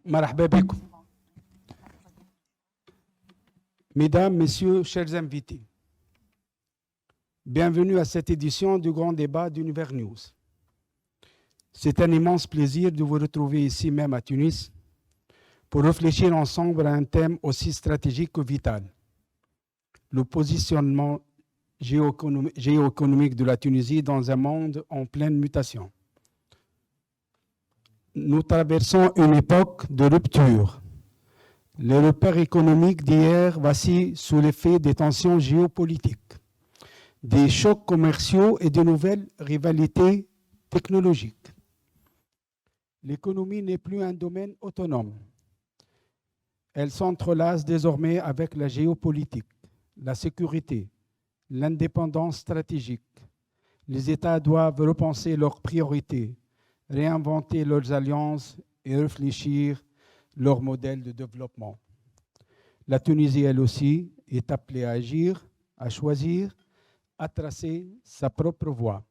مرحبا بكم. Mesdames, Messieurs, chers invités, bienvenue à cette édition du Grand Débat d'Univers News. C'est un immense plaisir de vous retrouver ici même à Tunis pour réfléchir ensemble à un thème aussi stratégique que vital, le positionnement géoéconomique de la Tunisie dans un monde en pleine mutation. Nous traversons une époque de rupture. Les repères économiques d'hier vacillent sous l'effet des tensions géopolitiques, des chocs commerciaux et de nouvelles rivalités technologiques. L'économie n'est plus un domaine autonome. Elle s'entrelace désormais avec la géopolitique, la sécurité, l'indépendance stratégique. Les États doivent repenser leurs priorités, réinventer leurs alliances et réfléchir leur modèle de développement. La Tunisie, elle aussi, est appelée à agir, à choisir, à tracer sa propre voie.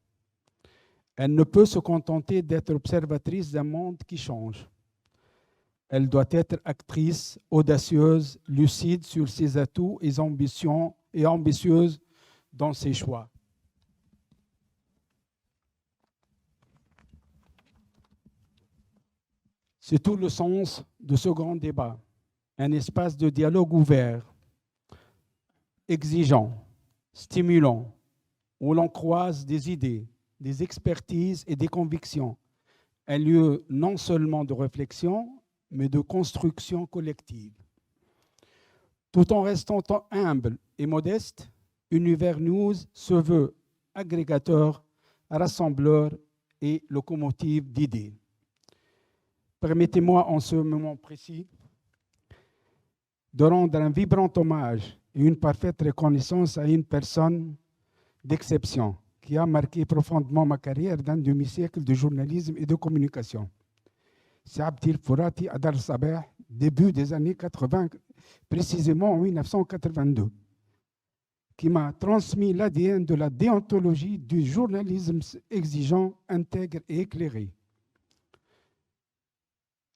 Elle ne peut se contenter d'être observatrice d'un monde qui change. Elle doit être actrice, audacieuse, lucide sur ses atouts et ambitions et ambitieuse dans ses choix. C'est tout le sens de ce grand débat, un espace de dialogue ouvert, exigeant, stimulant, où l'on croise des idées, des expertises et des convictions, un lieu non seulement de réflexion, mais de construction collective. Tout en restant humble et modeste, Univers News se veut agrégateur, rassembleur et locomotive d'idées. Permettez-moi en ce moment précis de rendre un vibrant hommage et une parfaite reconnaissance à une personne d'exception qui a marqué profondément ma carrière d'un demi-siècle de journalisme et de communication. C'est Abdel Fourati Adar Sabah, début des années 80, précisément en 1982, qui m'a transmis l'ADN de la déontologie du journalisme exigeant, intègre et éclairé.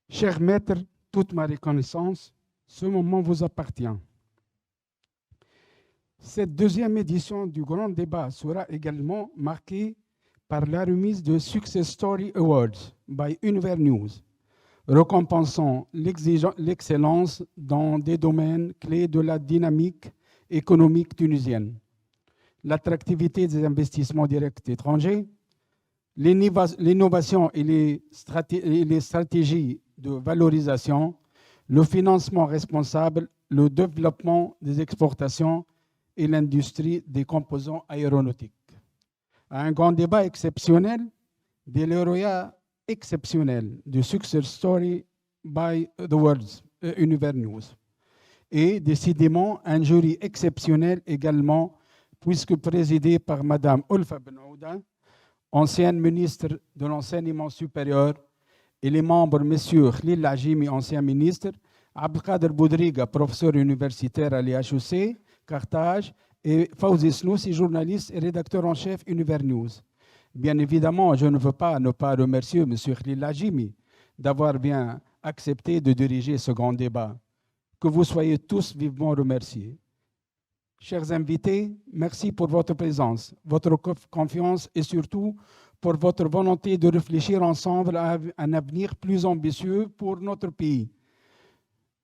Cher maître, toute ma reconnaissance, ce moment vous appartient. Cette deuxième édition du Grand Débat sera également marquée par la remise de Success Story Awards by Univers News, récompensant l'excellence dans des domaines clés de la dynamique économique tunisienne, l'attractivité des investissements directs étrangers, l'innovation et les stratégies de valorisation, le financement responsable, le développement des exportations et l'industrie des composants aéronautiques. Un grand débat exceptionnel, des lauréats exceptionnels de Success Story by the World, Univers News. Et décidément, un jury exceptionnel également, puisque présidé par Mme Olfa Benouda, ancienne ministre de l'Enseignement supérieur, et les membres, M. Khlil Lajimi, ancien ministre, Abdelkader Boudriga, professeur universitaire à l'IHEC, Carthage, et Fawzi Snoussi, journaliste et rédacteur en chef Univers News. Bien évidemment, je ne veux pas ne pas remercier M. Khlil Lajimi d'avoir bien accepté de diriger ce grand débat. Que vous soyez tous vivement remerciés. Chers invités, merci pour votre présence, votre confiance et surtout pour votre volonté de réfléchir ensemble à un avenir plus ambitieux pour notre pays.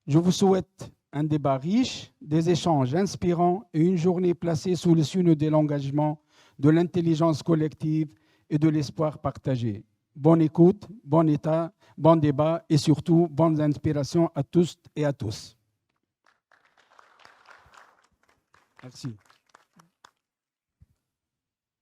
Je vous souhaite un débat riche, des échanges inspirants et une journée placée sous le signe de l'engagement, de l'intelligence collective et de l'espoir partagé. Bonne écoute, bon débat et surtout bonnes inspirations à tous et à tous. Merci.